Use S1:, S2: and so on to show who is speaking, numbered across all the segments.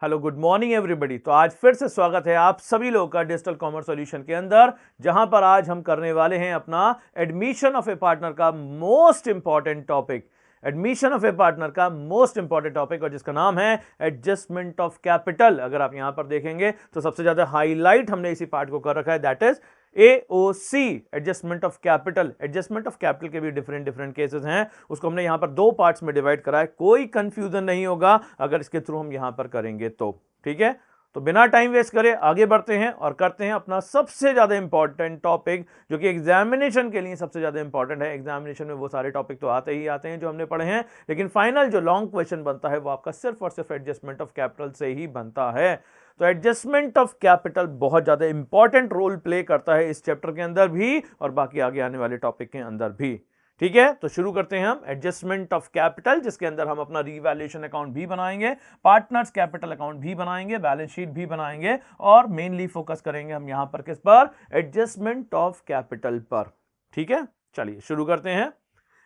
S1: Hello good morning everybody. तो आज फिर से स्वागत है आप सभी लोगों का डिजिटल कॉमर्स सॉल्यूशन के अंदर, जहां पर आज हम करने वाले हैं अपना एडमिशन ऑफ ए पार्टनर का most important topic. Admission of A partner का मोस्ट इंपॉर्टेंट टॉपिक और जिसका नाम है एडजस्टमेंट ऑफ कैपिटल। अगर आप यहां पर देखेंगे तो सबसे ज्यादा हाईलाइट हमने इसी पार्ट को कर रखा है, that is AOC, adjustment of capital. Adjustment of capital के भी डिफरेंट डिफरेंट केसेस हैं, उसको हमने यहां पर दो पार्ट्स में डिवाइड करा है। कोई कंफ्यूजन नहीं होगा अगर इसके थ्रू हम यहां पर करेंगे तो। ठीक है, तो बिना टाइम वेस्ट करे आगे बढ़ते हैं और करते हैं अपना सबसे ज्यादा इंपॉर्टेंट टॉपिक, जो कि एग्जामिनेशन के लिए सबसे ज्यादा इंपॉर्टेंट है। एग्जामिनेशन में वो सारे टॉपिक तो आते ही आते हैं जो हमने पढ़े हैं, लेकिन फाइनल जो लॉन्ग क्वेश्चन बनता है वो आपका सिर्फ और सिर्फ एडजस्टमेंट ऑफ कैपिटल से ही बनता है। तो एडजस्टमेंट ऑफ कैपिटल बहुत ज्यादा इंपॉर्टेंट रोल प्ले करता है इस चैप्टर के अंदर भी और बाकी आगे आने वाले टॉपिक के अंदर भी। ठीक है, तो शुरू करते हैं हम एडजस्टमेंट ऑफ कैपिटल, जिसके अंदर हम अपना रीवैल्यूएशन अकाउंट भी बनाएंगे, पार्टनर्स कैपिटल अकाउंट भी बनाएंगे, बैलेंस शीट भी बनाएंगे और मेनली फोकस करेंगे हम यहां पर किस पर, एडजस्टमेंट ऑफ कैपिटल पर। ठीक है, चलिए शुरू करते हैं।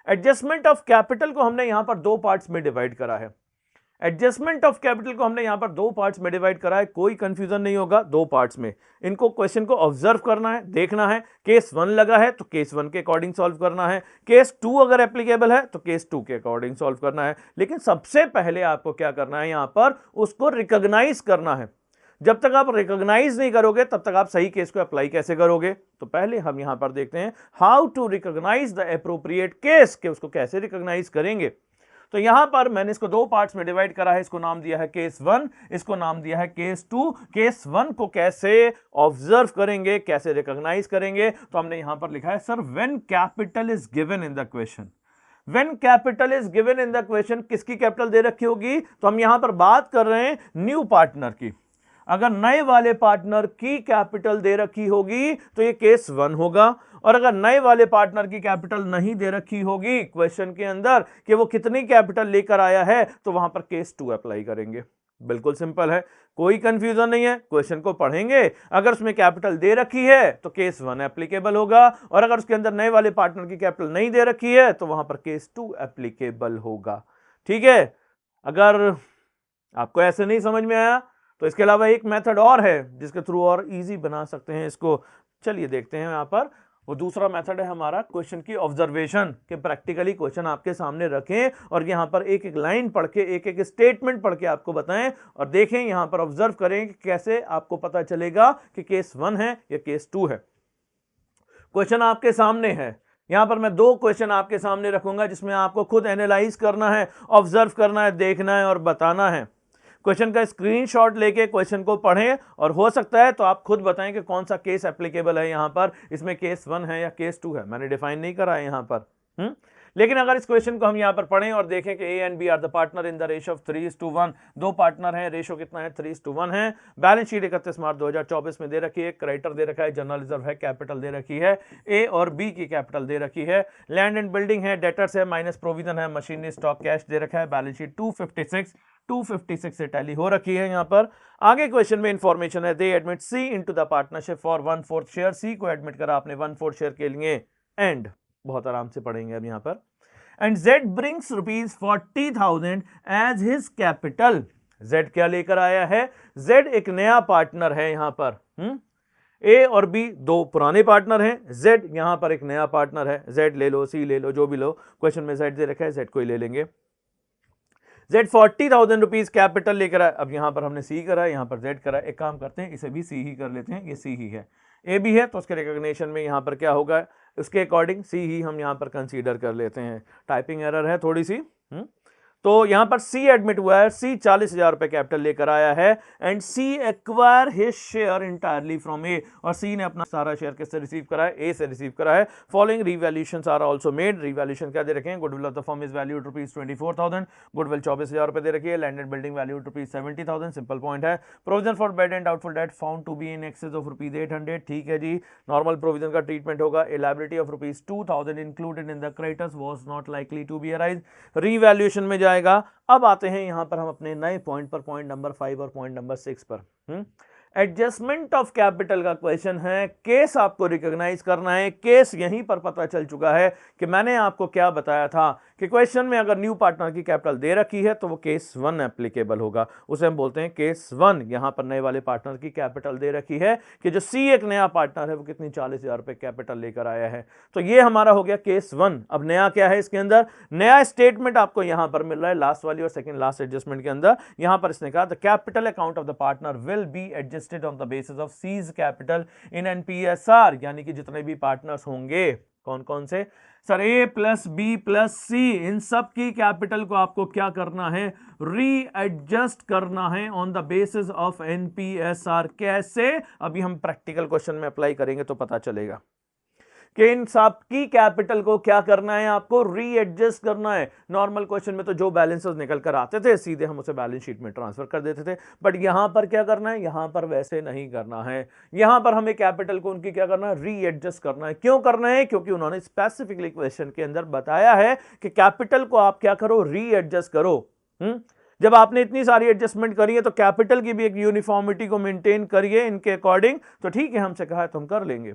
S1: एडजस्टमेंट ऑफ कैपिटल को हमने यहां पर दो पार्ट्स में डिवाइड करा है। एडजस्टमेंट ऑफ कैपिटल को हमने यहां पर दो पार्ट्स में डिवाइड करा है, कोई कंफ्यूजन नहीं होगा दो पार्ट्स में। इनको क्वेश्चन को ऑब्जर्व करना है, देखना है। केस 1 लगा है तो केस 1 के अकॉर्डिंग सॉल्व करना है, केस 2 अगर एप्लीकेबल है तो केस 2 के अकॉर्डिंग सॉल्व करना है। लेकिन सबसे पहले आपको क्या करना है, यहां पर उसको रिकॉग्नाइज करना है। जब तक आप रिकॉग्नाइज नहीं करोगे तब तक आप सही केस को अप्लाई कैसे करोगे। तो पहले हम यहां पर देखते हैं how to recognise the appropriate case, के उसको कैसे रिकॉग्नाइज करेंगे। तो यहां पर मैंने इसको दो पार्ट्स में डिवाइड करा है। इसको नाम दिया है केस 1, इसको नाम दिया है केस 2। केस 1 को कैसे ऑब्जर्व करेंगे, कैसे रिकॉग्नाइज करेंगे, तो हमने यहां पर लिखा है sir when capital is given in the question. When capital is given in the question, किसकी कैपिटल दे रखी होगी, तो हम यहां पर बात कर रहे हैं न्यू पार्टनर की। अगर नए वाले पार्टनर की कैपिटल दे रखी होगी तो ये केस 1 होगा, और अगर नए वाले पार्टनर की कैपिटल नहीं दे रखी होगी क्वेश्चन के अंदर कि वो कितनी कैपिटल लेकर आया है, तो वहां पर केस 2 अप्लाई करेंगे। बिल्कुल सिंपल है, कोई कंफ्यूजन नहीं है। क्वेश्चन को पढ़ेंगे, अगर उसमें कैपिटल दे रखी है तो केस 1 एप्लीकेबल होगा, और अगर उसके अंदर नए वाले पार्टनर की कैपिटल नहीं दे रखी है तो वहां पर केस 2 एप्लीकेबल होगा। ठीक है, अगर आपको ऐसे नहीं समझ में आया तो इसके अलावा एक मेथड और है जिसके थ्रू और इजी बना सकते हैं इसको। चलिए देखते हैं। यहां पर वो दूसरा मेथड है हमारा क्वेश्चन की ऑब्जर्वेशन, के प्रैक्टिकली क्वेश्चन आपके सामने रखें और यहां पर एक एक लाइन पढ़ के, एक एक स्टेटमेंट पढ़ के आपको बताएं और देखें, यहां पर ऑब्जर्व करें कि कैसे आपको पता चलेगा कि केस 1 है या केस 2 है। क्वेश्चन आपके सामने है, यहां पर मैं दो क्वेश्चन आपके सामने रखूंगा जिसमें आपको खुद एनालाइज करना है, ऑब्जर्व करना है, देखना है और बताना है। क्वेश्चन का स्क्रीनशॉट लेके क्वेश्चन को पढ़ें और हो सकता है तो आप खुद बताएं कि कौन सा केस एप्लीकेबल है यहां पर, इसमें केस 1 है या केस 2 है। मैंने डिफाइन नहीं करा है यहां पर। लेकिन अगर इस क्वेश्चन को हम यहां पर पढ़ें और देखें कि A and B are the partner in the ratio of 3:1, दो पार्टनर हैं, रेशियो कितना है 3:1 है। बैलेंस शीट 31 मार्च 2024 में दे रखी है, क्रेडिटर दे रखा है, जनरल रिजर्व है, कैपिटल दे रखी है, ए और बी की कैपिटल दे रखी है, लैंड एंड बिल्डिंग है, डेटर्स है, माइनस प्रोविजन है, मशीनरी स्टॉक कैश दे रखा है, बैलेंस शीट 256 से टैली हो रखी है। यहां पर आगे क्वेश्चन में इंफॉर्मेशन है, they admit C into the partnership for 1/4 share. C को एडमिट करा आपने 1/4 शेयर के लिए, एंड बहुत आराम से पढ़ेंगे अब यहां पर, and Z brings ₹40,000 as his capital. Z क्या लेकर आया है, Z एक नया पार्टनर है यहां पर। A और B दो पुराने पार्टनर हैं, Z यहां पर एक नया पार्टनर है। Z ले लो, C ले लो, जो भी लो, क्वेश्चन में Z दे रखा है, Z को ही ले लेंगे। Z 40,000 रुपीज कैपिटल लेकर आए। अब यहां पर हमने C करा है, यहां पर Z करा है। एक काम करते हैं, इसे भी C ही कर लेते हैं, ये C ही है। A भी है तो उसके रिकॉग्निशन में यहां पर क्या होगा, उसके अकॉर्डिंग C ही हम यहां पर कंसीडर कर लेते हैं। टाइपिंग एरर है थोड़ी सी। तो यहां पर C एडमिट हुआ है, C 40,000 रुपए कैपिटल लेकर आया है, and C acquire his share entirely from A, और C ने अपना सारा शेयर किससे रिसीव करा है, A से रिसीव करा है। Following revaluations are also made. Revaluation क्या दे रखे हैं, goodwill of the firm is valued ₹24,000, goodwill 24,000 रुपए दे रखी है, land and building valued ₹70,000, simple point है। Provision for bad and doubtful debt found to be in excess of ₹800, ठीक है जी, नॉर्मल प्रोविजन का ट्रीटमेंट होगा। A liability of ₹2,000 included in the creditors was not likely to be arise, revaluation में जाएगा। अब आते हैं यहां पर हम अपने नए पॉइंट पर, पॉइंट नंबर 5 और पॉइंट नंबर 6 पर। एडजस्टमेंट ऑफ कैपिटल का क्वेश्चन है, केस आपको रिकॉग्नाइज करना है। केस यहीं पर पता चल चुका है कि मैंने आपको क्या बताया था कि क्वेश्चन में अगर न्यू पार्टनर की कैपिटल दे रखी है तो वो केस 1 एप्लीकेबल होगा, उसे हम बोलते हैं केस 1। यहां पर नए वाले पार्टनर की कैपिटल दे रखी है कि जो सी एक नया पार्टनर है वो कितनी 40,000 रुपए कैपिटल लेकर आया है, तो ये हमारा हो गया केस 1। अब नया क्या है इसके अंदर, नया स्टेटमेंट आपको यहां पर मिल रहा है लास्ट वाली और सेकंड लास्ट एडजस्टमेंट के अंदर। यहां पर इसने कहा the capital account of the partner will be adjusted on the basis of C's capital in एनपीएसआर, यानी कि जितने भी पार्टनर्स होंगे, कौन कौन से सर, ए प्लस बी प्लस सी, इन सब की कैपिटल को आपको क्या करना है, रीएडजस्ट करना है ऑन द बेसिस ऑफ एनपीएसआर। कैसे, अभी हम प्रैक्टिकल क्वेश्चन में अप्लाई करेंगे तो पता चलेगा कि इन सब की कैपिटल को क्या करना है, आपको रीएडजस्ट करना है। नॉर्मल क्वेश्चन में तो जो बैलेंसेस निकल कर आते थे सीधे हम उसे बैलेंस शीट में ट्रांसफर कर देते थे, बट यहां पर क्या करना है, यहां पर वैसे नहीं करना है। यहां पर हमें कैपिटल को उनकी क्या करना है, रीएडजस्ट करना है। क्यों करना है, क्योंकि उन्होंने स्पेसिफिकली क्वेश्चन के अंदर बताया है कि कैपिटल को आप क्या करो, रीएडजस्ट करो। जब आपने इतनी सारी एडजस्टमेंट करी है तो कैपिटल की भी एक यूनिफॉर्मिटी को मेंटेन करिए इनके अकॉर्डिंग, तो ठीक है, हमसे कहा है तो हम कर लेंगे।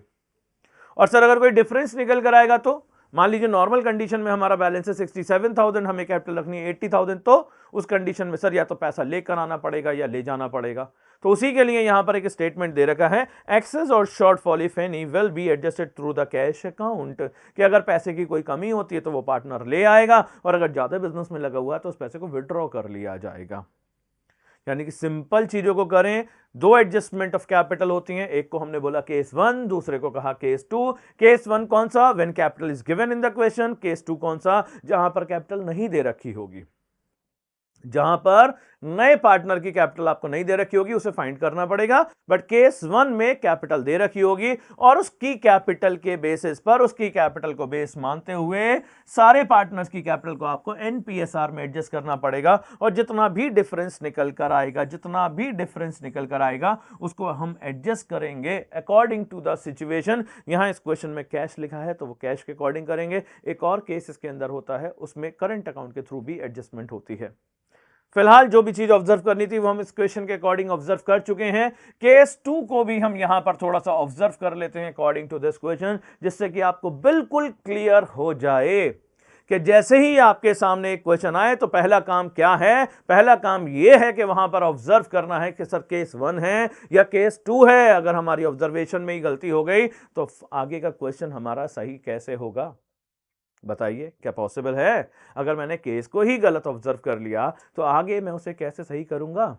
S1: और सर अगर कोई डिफरेंस निकल कर आएगा तो मान लीजिए नॉर्मल कंडीशन में हमारा बैलेंस है 67,000, हमें कैपिटल रखनी है 80,000, तो उस कंडीशन में सर या तो पैसा लेकर आना पड़ेगा या ले जाना पड़ेगा। तो उसी के लिए यहां पर एक स्टेटमेंट दे रखा है, एक्सेस और shortfall if any will be adjusted through the cash account, कि अगर पैसे की कोई कमी होती है तो वो पार्टनर ले आएगा, और अगर ज्यादा बिजनेस में लगा हुआ है तो उस पैसे को विड्रॉ कर लिया जाएगा। यानी कि सिंपल चीजों को करें। दो एडजस्टमेंट ऑफ कैपिटल होती हैं, एक को हमने बोला केस 1, दूसरे को कहा केस 2। केस 1 कौन सा, when capital is given in the question. Case 2 कौन सा, जहां पर कैपिटल नहीं दे रखी होगी, जहां पर नए पार्टनर की कैपिटल आपको नहीं दे रखी होगी, उसे फाइंड करना पड़ेगा। बट केस 1 में कैपिटल दे रखी होगी और उसकी कैपिटल के बेसिस पर, उसकी कैपिटल को बेस मानते हुए सारे पार्टनर्स की कैपिटल को आपको एनपीएसआर में एडजस्ट करना पड़ेगा। और जितना भी डिफरेंस निकल कर आएगा, जितना भी डिफरेंस निकल कर आएगा, उसको हम एडजस्ट करेंगे अकॉर्डिंग टू द सिचुएशन। यहां इस क्वेश्चन में कैश लिखा है तो वो कैश के अकॉर्डिंग करेंगे। एक और केस इसके अंदर होता है, उसमें करंट अकाउंट के थ्रू भी एडजस्टमेंट होती है। फिलहाल जो भी चीज ऑब्जर्व करनी थी वो हम इस क्वेश्चन के अकॉर्डिंग ऑब्जर्व कर चुके हैं। केस 2 को भी हम यहां पर थोड़ा सा ऑब्जर्व कर लेते हैं अकॉर्डिंग टू दिस क्वेश्चन, जिससे कि आपको बिल्कुल क्लियर हो जाए कि जैसे ही आपके सामने एक क्वेश्चन आए तो पहला काम क्या है। पहला काम यह है कि वहां पर ऑब्जर्व करना है कि सर केस 1 है या केस 2 है। अगर हमारी ऑब्जर्वेशन में ही गलती हो गई तो आगे का क्वेश्चन हमारा सही कैसे होगा, बताइए, क्या पॉसिबल है? अगर मैंने केस को ही गलत ऑब्जर्व कर लिया तो आगे मैं उसे कैसे सही करूंगा?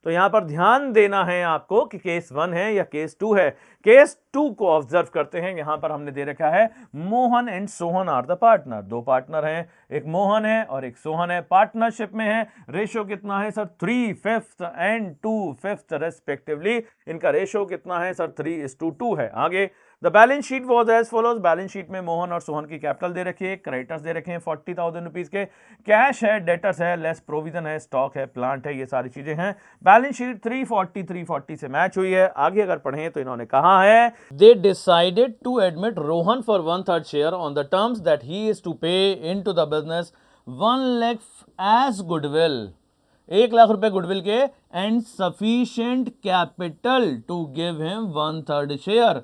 S1: तो यहां पर ध्यान देना है आपको कि केस 1 है या केस 2 है। केस 2 को ऑब्जर्व करते हैं। यहां पर हमने दे रखा है Mohan and Sohan are the partner. दो पार्टनर हैं, एक मोहन है और एक सोहन है, पार्टनरशिप में है। रेशो कितना है सर, 3/5 एंड 2/5 रेस्पेक्टिवली। इनका रेशो कितना है सर, 3:2 है। आगे the balance sheet was as follows. Balance sheet में मोहन और सोहन की कैपिटल दे रखी है, क्रेडिटर्स दे रखे हैं 40,000 रुपीज के, कैश है, डेटर्स है, लेस प्रोविजन है, स्टॉक है, प्लांट है, ये सारी चीजें हैं। बैलेंस शीट 340 से मैच हुई है। आगे अगर पढ़ें तो इन्होंने कहा है they decided to admit Rohan for 1/3 share on the terms that he is to pay into the business 1 lakh as goodwill, 1 lakh रुपए गुडविल के, and sufficient capital to give him 1/3 share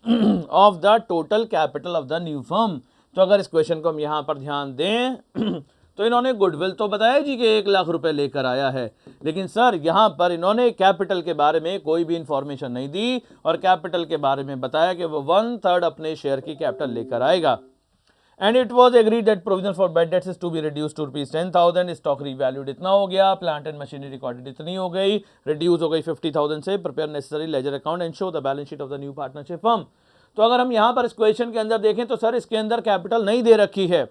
S1: of the total capital of the new firm. तो अगर इस question को हम यहां पर ध्यान दें तो इन्होंने गुडविल तो बताया जी कि 1 लाख रुपए लेकर आया है, लेकिन सर यहां पर इन्होंने कैपिटल के बारे में कोई भी इंफॉर्मेशन नहीं दी और कैपिटल के बारे में बताया कि वो 1/3 अपने शेयर की कैपिटल लेकर आएगा। And it was agreed that provision for bad debts is to be reduce to ₹10,000। Stock revalued इतना हो गया, प्लांट एंड मशीनरी रिकॉर्डेड इतनी हो गई, रिड्यूस हो गई 50,000 से। Prepare necessary ledger account and show the balance sheet of the new partnership firm. तो अगर हम यहां पर इस क्वेश्चन के अंदर देखें तो सर इसके अंदर कैपिटल नहीं दे रखी है,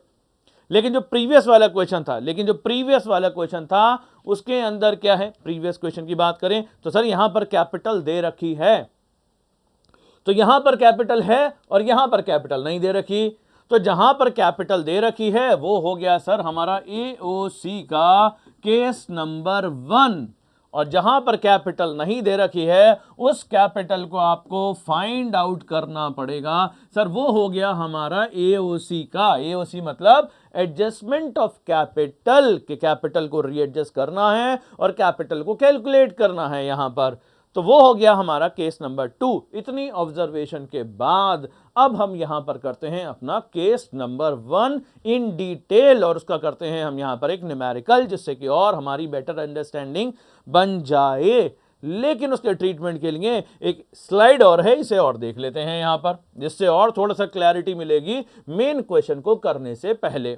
S1: लेकिन जो प्रीवियस वाला क्वेश्चन था उसके अंदर क्या है, प्रीवियस क्वेश्चन की बात करें तो सर यहां पर कैपिटल दे रखी है। तो यहां पर कैपिटल है और यहां पर कैपिटल नहीं दे रखी। तो जहां पर कैपिटल दे रखी है वो हो गया सर हमारा एओसी का केस नंबर 1, और जहां पर कैपिटल नहीं दे रखी है उस कैपिटल को आपको फाइंड आउट करना पड़ेगा। सर वो हो गया हमारा एओसी का, एओसी मतलब एडजस्टमेंट ऑफ कैपिटल, के कैपिटल को रीएडजस्ट करना है और कैपिटल को कैलकुलेट करना है यहां पर। तो वो हो गया हमारा केस नंबर 2। इतनी ऑब्जर्वेशन के बाद अब हम यहां पर करते हैं अपना केस नंबर 1 इन डिटेल, और उसका करते हैं हम यहां पर एक न्यूमेरिकल, जिससे कि और हमारी बेटर अंडरस्टैंडिंग बन जाए। लेकिन उसके ट्रीटमेंट के लिए एक स्लाइड और है, इसे और देख लेते हैं यहां पर, जिससे और थोड़ा सा क्लैरिटी मिलेगी मेन क्वेश्चन को करने से पहले।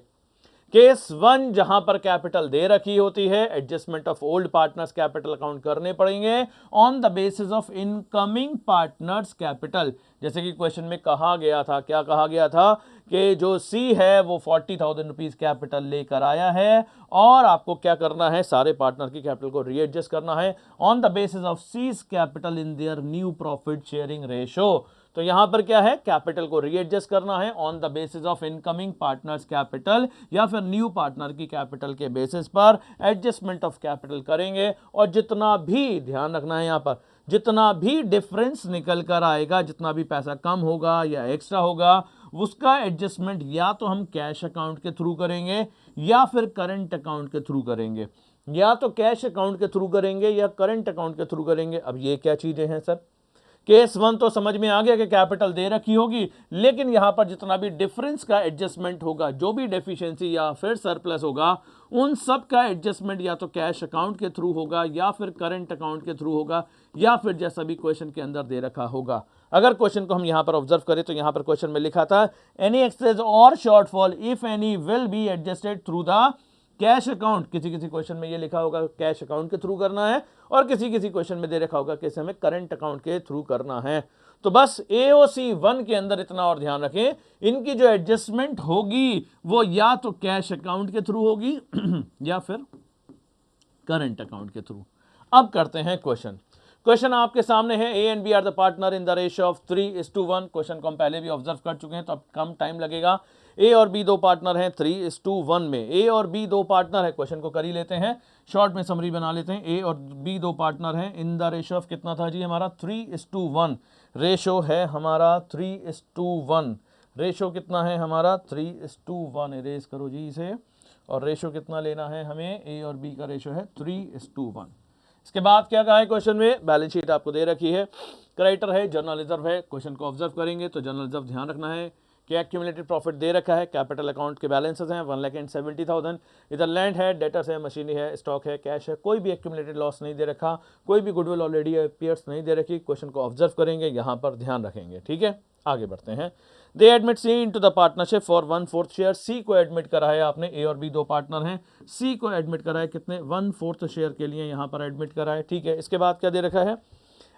S1: केस 1 जहां पर कैपिटल दे रखी होती है, adjustment of old partners capital account करने पड़ेंगे on the basis of incoming partners capital. जैसे कि क्वेश्चन में कहा गया था, क्या कहा गया था कि जो सी है वो 40,000 रुपीज कैपिटल लेकर आया है, और आपको क्या करना है, सारे पार्टनर की कैपिटल को रीएडजस्ट करना है on the basis of C's capital in their new profit sharing ratio. तो यहां पर क्या है, कैपिटल को रीएडजस्ट करना है on the basis of incoming partners capital, या फिर न्यू पार्टनर की कैपिटल के बेसिस पर एडजस्टमेंट ऑफ कैपिटल करेंगे। और जितना भी, ध्यान रखना है यहां पर, जितना भी डिफरेंस निकल कर आएगा, जितना भी पैसा कम होगा या एक्स्ट्रा होगा, उसका एडजस्टमेंट या तो हम कैश अकाउंट के थ्रू करेंगे या फिर करंट अकाउंट के थ्रू करेंगे, या तो कैश अकाउंट के थ्रू करेंगे या करंट अकाउंट के थ्रू करेंगे। अब ये क्या चीजें हैं सर? केस 1 तो समझ में आ गया कि कैपिटल दे रखी होगी, लेकिन यहां पर जितना भी डिफरेंस का एडजस्टमेंट होगा, जो भी डेफिशिएंसी या फिर सरप्लस होगा, उन सब का एडजस्टमेंट या तो कैश अकाउंट के थ्रू होगा या फिर करंट अकाउंट के थ्रू होगा, या फिर जैसा भी क्वेश्चन के अंदर दे रखा होगा। अगर क्वेश्चन को हम यहां पर ऑब्जर्व करें तो यहां पर क्वेश्चन में लिखा था एनी एक्सेस और shortfall if any will be adjusted through the cash account. किसी किसी क्वेश्चन में ये लिखा होगा कैश अकाउंट के थ्रू करना है, और किसी किसी क्वेश्चन में दे रखा होगा कि हमें करंट अकाउंट के थ्रू करना है। तो बस एओसी 1 के अंदर इतना और ध्यान रखें, इनकी जो एडजस्टमेंट होगी वो या तो कैश अकाउंट के थ्रू होगी या फिर करंट अकाउंट के थ्रू। अब करते हैं क्वेश्चन। क्वेश्चन आपके सामने है, A and B are the partner in the ratio of 3:1। Question को हम पहले भी ऑब्जर्व कर चुके हैं, तो अब कम टाइम लगेगा। ए और बी दो पार्टनर हैं 3:1 में। ए और बी दो पार्टनर है, क्वेश्चन को कर ही लेते हैं, शॉर्ट में समरी बना लेते हैं। ए और बी दो पार्टनर हैं इन द रेशियो ऑफ, कितना था जी हमारा, 3:1। रेशो है हमारा 3:1। रेशो कितना है हमारा, 3:1। इरेज करो जी इसे। और रेशो कितना लेना है हमें, ए और बी का रेशो है 3:1। इसके बाद क्या कहा है क्वेश्चन में, बैलेंस शीट आपको दे रखी है, क्रेडिटर है, जनरल रिजर्व है। क्वेश्चन को ऑब्जर्व करेंगे तो जनरल रिजर्व ध्यान रखना है कि एक्यूमुलेटेड प्रॉफिट दे रखा है, कैपिटल अकाउंट के बैलेंसेस हैं 1,70,000। इधर लैंड है, डेटर्स है, मशीनरी है, स्टॉक है, कैश है, कोई भी एक्यूमुलेटेड लॉस नहीं दे रखा, कोई भी गुडविल ऑलरेडी अपीयर्स नहीं दे रखी। क्वेश्चन को ऑब्जर्व करेंगे, यहाँ पर ध्यान रखेंगे, ठीक है। आगे बढ़ते हैं। They admit C into the partnership for 1/4 share. C को एडमिट करा है आपने, ए और बी दो पार्टनर हैं, सी को एडमिट करा है कितने, 1/4 शेयर के लिए यहाँ पर एडमिट करा है, ठीक है। इसके बाद क्या दे रखा है,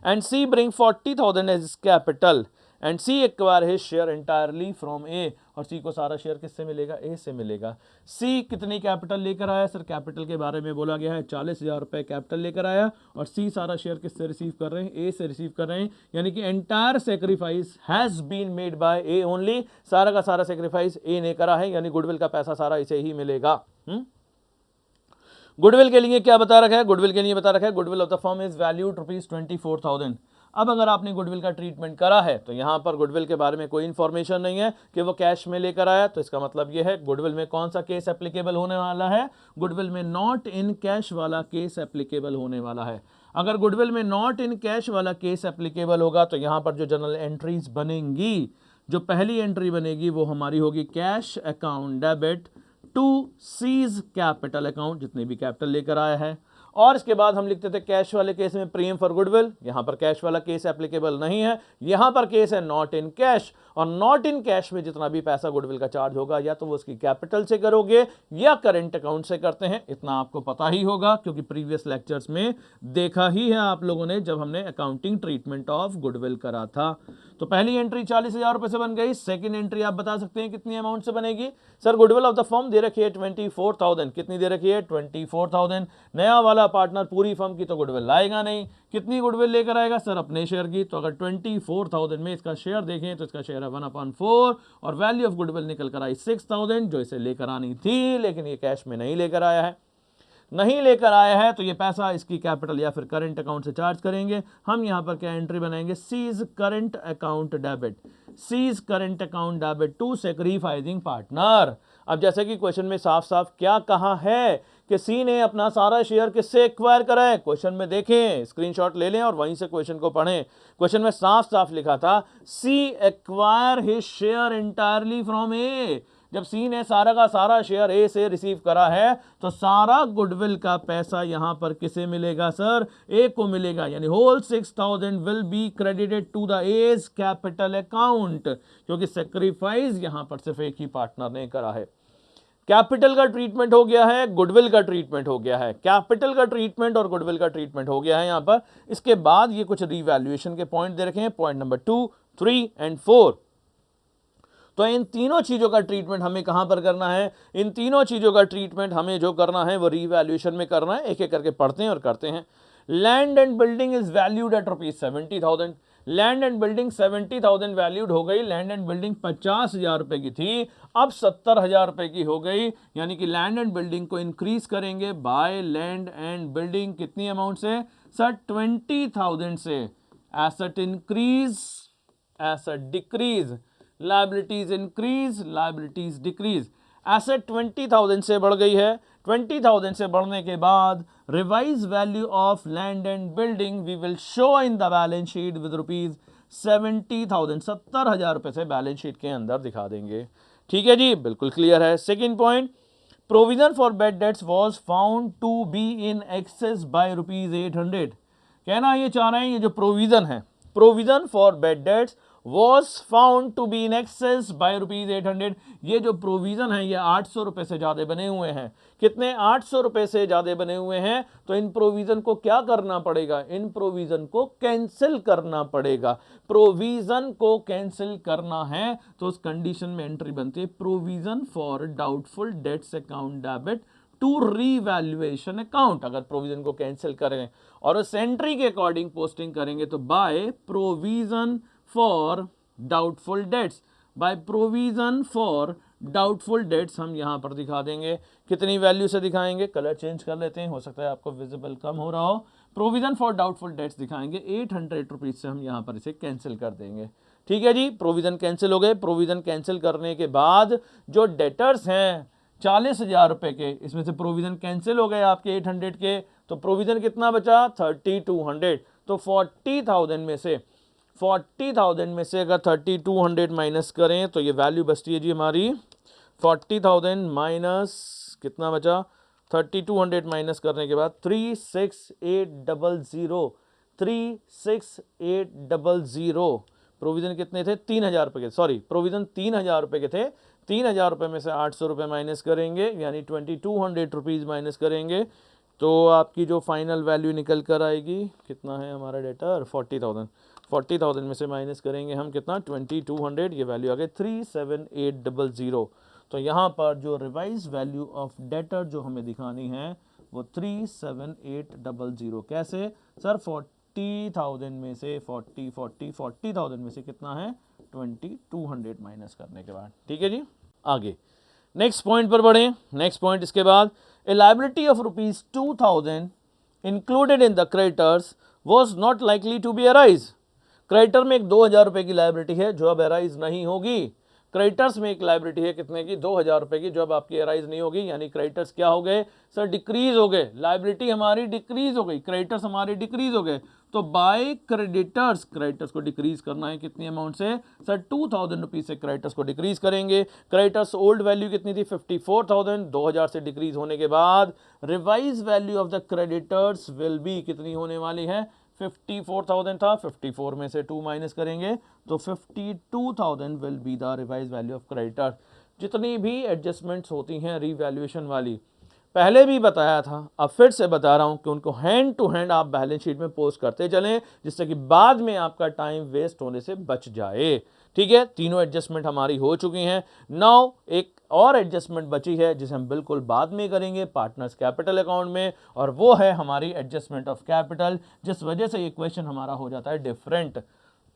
S1: and C bring 40,000 as capital and C acquire his share entirely from A. और सी को सारा शेयर किससे मिलेगा, ए से मिलेगा। सी कितनी कैपिटल लेकर आया सर, कैपिटल के बारे में बोला गया है 40,000 रुपए कैपिटल लेकर आया, और सी सारा शेयर किससे रिसीव कर रहे हैं, ए से रिसीव कर रहे हैं। यानी कि entire sacrifice has been made by A only, सारा का सारा सेक्रीफाइस ए ने करा है, यानी गुडविल का पैसा सारा इसे ही मिलेगा। गुडविल के लिए क्या बता रखा है, गुडविल के लिए बता रखा है goodwill of the firm is valued ₹24,000। अब अगर आपने गुडविल का ट्रीटमेंट करा है तो यहां पर गुडविल के बारे में कोई इंफॉर्मेशन नहीं है कि वो कैश में लेकर आया, तो इसका मतलब यह है गुडविल में कौन सा केस एप्लीकेबल होने वाला है, गुडविल में नॉट इन कैश वाला केस एप्लीकेबल होने वाला है। अगर गुडविल में नॉट इन कैश वाला केस एप्लीकेबल होगा तो यहां पर जो जनरल एंट्रीज बनेंगी, जो पहली एंट्री बनेगी वो हमारी होगी cash account debit to C's capital account, जितने भी कैपिटल लेकर आया है। और इसके बाद हम लिखते थे कैश वाले केस में प्रीमियम फॉर गुडविल, यहां पर कैश वाला केस एप्लीकेबल नहीं है, यहां पर केस है नॉट इन कैश, और नॉट इन कैश में जितना भी पैसा गुडविल का चार्ज होगा या तो वो उसकी कैपिटल से करोगे या करेंट अकाउंट से करते हैं, इतना आपको पता ही होगा क्योंकि प्रीवियस लेक्चर्स में देखा ही है आप लोगों ने जब हमने अकाउंटिंग ट्रीटमेंट ऑफ गुडविल करा था। तो पहली एंट्री 40,000 रुपए से बन गई, सेकंड एंट्री आप बता सकते हैं कितनी अमाउंट से बनेगी sir, goodwill of the firm दे रखी है 24,000, कितनी दे रखी है 24,000। नया वाला पार्टनर पूरी फर्म की तो गुडविल लाएगा नहीं, कितनी गुडविल लेकर आएगा सर, अपने शेयर की। तो अगर 24,000 में इसका शेयर देखें तो इसका शेयर है 1/4, और वैल्यू ऑफ गुडविल निकल कर आई 6,000, जो इसे लेकर आनी थी, लेकिन ये कैश में नहीं लेकर आया है। नहीं लेकर आया है तो ये पैसा इसकी कैपिटल या फिर करंट अकाउंट से चार्ज करेंगे। हम यहां पर क्या एंट्री बनाएंगे, C's current account debit, C's current account debit to sacrificing partner. अब जैसे कि क्वेश्चन में साफ साफ क्या कहा है कि सी ने अपना सारा शेयर किससे एक्वायर करा है। क्वेश्चन में देखें, स्क्रीनशॉट ले लें और वहीं से क्वेश्चन को पढ़ें। क्वेश्चन में साफ साफ लिखा था C acquire his share entirely from A. जब सी ने सारा का सारा शेयर ए से रिसीव करा है तो सारा गुडविल का पैसा यहां पर किसे मिलेगा सर, ए को मिलेगा, यानी whole 6000 will be credited to the A's capital account, क्योंकि सेक्रीफाइस यहां पर सिर्फ एक ही पार्टनर ने करा है। कैपिटल का ट्रीटमेंट हो गया है, गुडविल का ट्रीटमेंट हो गया है, कैपिटल का ट्रीटमेंट और गुडविल का ट्रीटमेंट हो गया है यहां पर। इसके बाद ये कुछ रीवैल्यूएशन के पॉइंट दे रखे हैं, पॉइंट नंबर 2, 3 एंड 4। तो इन तीनों चीजों का ट्रीटमेंट हमें कहां पर करना है, इन तीनों चीजों का ट्रीटमेंट हमें जो करना है वो रीवैल्यूएशन में करना है। एक एक करके पढ़ते हैं और करते हैं। Land and building is valued at ₹70,000। Land and building 70,000 valued हो गई। लैंड एंड बिल्डिंग 50,000 रुपए की थी, अब 70,000 रुपए की हो गई, यानी कि लैंड एंड बिल्डिंग को इंक्रीज करेंगे बाय लैंड एंड बिल्डिंग कितनी अमाउंट से सर, 20,000 से। Asset increase, asset decrease, liabilities increase, liabilities decrease. Asset 20,000 से बढ़ गई है। 20,000 से बढ़ने के बाद revise value of land and building we will show in the balance sheet with ₹70,000, 70,000 रुपए से बैलेंस शीट के अंदर दिखा देंगे। ठीक है जी, बिल्कुल क्लियर है। Second point, provision for bad debts was found to be in excess by ₹800। कहना ये चाह रहे हैं, ये जो प्रोविजन है, provision for bad dates was found to be in excess by ₹800। ये जो प्रोविजन है ये 800 रुपए से ज्यादा बने हुए हैं। कितने, 800 रुपए से ज्यादा बने हुए हैं। तो इन प्रोविजन को क्या करना पड़ेगा, इन प्रोविजन को कैंसिल करना पड़ेगा। प्रोविजन को कैंसिल करना है तो उस कंडीशन में एंट्री बनती है provision for doubtful debts account debit to revaluation account. अगर प्रोविजन को कैंसिल करें और उस एंट्री के अकॉर्डिंग पोस्टिंग करेंगे तो by provision for doubtful debts, by provision for doubtful debts हम यहां पर दिखा देंगे। कितनी वैल्यू से दिखाएंगे, कलर चेंज कर लेते हैं, हो सकता है आपको विजिबल कम हो रहा हो। प्रोविजन फॉर डाउटफुल डेट्स दिखाएंगे 800 रुपीज से, हम यहां पर इसे कैंसिल कर देंगे। ठीक है जी, प्रोविजन कैंसिल हो गए। प्रोविजन कैंसिल करने के बाद जो डेटर्स हैं 40,000 रुपए के, इसमें से प्रोविजन कैंसिल हो गए आपके 800 के, तो प्रोविजन कितना बचा 3200। तो 40,000 में से अगर 3200 माइनस करें तो ये वैल्यू बचती है जी हमारी 40,000 माइनस कितना बचा, 3200 माइनस करने के बाद 36800, 36800। प्रोविजन कितने थे, 3,000 रुपए के, सॉरी प्रोविजन 3,000 रुपए के थे। 3,000 रुपए में से 800 रुपए माइनस करेंगे, यानी 2200 रुपीज माइनस करेंगे तो आपकी जो फाइनल वैल्यू निकल कर आएगी, कितना है हमारा डेटर 40,000। 40,000 में से माइनस करेंगे हम कितना 2200, ये वैल्यू आ गई 37800। तो यहाँ पर जो रिवाइज वैल्यू ऑफ डेटर जो हमें दिखानी है वो 37800। कैसे सर, 40,000 में से 40,000 में से कितना है 2200 माइनस करने के बाद। ठीक है जी, आगे नेक्स्ट पॉइंट पर बढ़े। नेक्स्ट पॉइंट इसके बाद, a liability of ₹2,000 included in the creditors was not likely to be arise. Creditor में एक 2,000 रुपए की लायबिलिटी है जो अब अराइज नहीं होगी। क्रेडिटर्स में एक लायबिलिटी है कितने की, 2,000 रुपए की, जो अब आपकी अराइज नहीं होगी। यानी क्रेडिटर्स क्या हो गए सर, डिक्रीज हो गए। लायबिलिटी हमारी डिक्रीज हो गई, क्रेडिटर्स हमारे डिक्रीज हो गए। तो बाय क्रेडिटर्स, क्रेडिटर्स को डिक्रीज करना है कितनी अमाउंट से सर, 2,000 रुपीज से क्रेडिटर्स को डिक्रीज करेंगे। क्रेडिटर्स ओल्ड वैल्यू कितनी थी 54,000, 2,000 से डिक्रीज होने के बाद revise value of the creditors will be कितनी होने वाली है, 54,000 था, 54 में से 2 माइनस करेंगे तो 52,000 will be the revise value of creditor. जितनी भी एडजस्टमेंट्स होती हैं रीवैल्यूएशन वाली, पहले भी बताया था, अब फिर से बता रहा हूं कि उनको हैंड टू हैंड आप बैलेंस शीट में पोस्ट करते चलें, जिससे कि बाद में आपका टाइम वेस्ट होने से बच जाए। ठीक है, तीनों एडजस्टमेंट हमारी हो चुकी हैं। नाउ एक और एडजस्टमेंट बची है जिसे हम बिल्कुल बाद में करेंगे पार्टनर्स कैपिटल अकाउंट में, और वो है हमारी एडजस्टमेंट ऑफ कैपिटल, जिस वजह से ये क्वेश्चन हमारा हो जाता है डिफरेंट।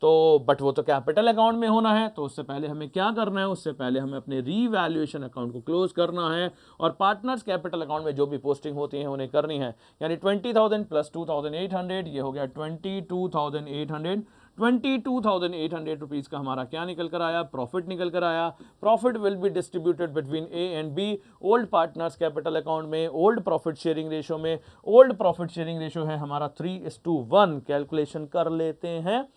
S1: तो बट वो तो कैपिटल अकाउंट में होना है, तो उससे पहले हमें क्या करना है, उससे पहले हमें अपने रीवैल्यूएशन अकाउंट को क्लोज करना है और पार्टनर्स कैपिटल अकाउंट में जो भी पोस्टिंग होती है उन्हें करनी है। यानी 20,000 प्लस 2,800, ये हो गया 22,800 22,800 रुपीज़ का हमारा क्या निकल कर आया, प्रॉफिट निकल कर आया। Profit will be distributed between A and B, old partners capital account में, ओल्ड प्रॉफिट शेयरिंग रेशो में। ओल्ड प्रॉफिट शेयरिंग रेशो है हमारा 3:1, कैलकुलेशन कर लेते हैं।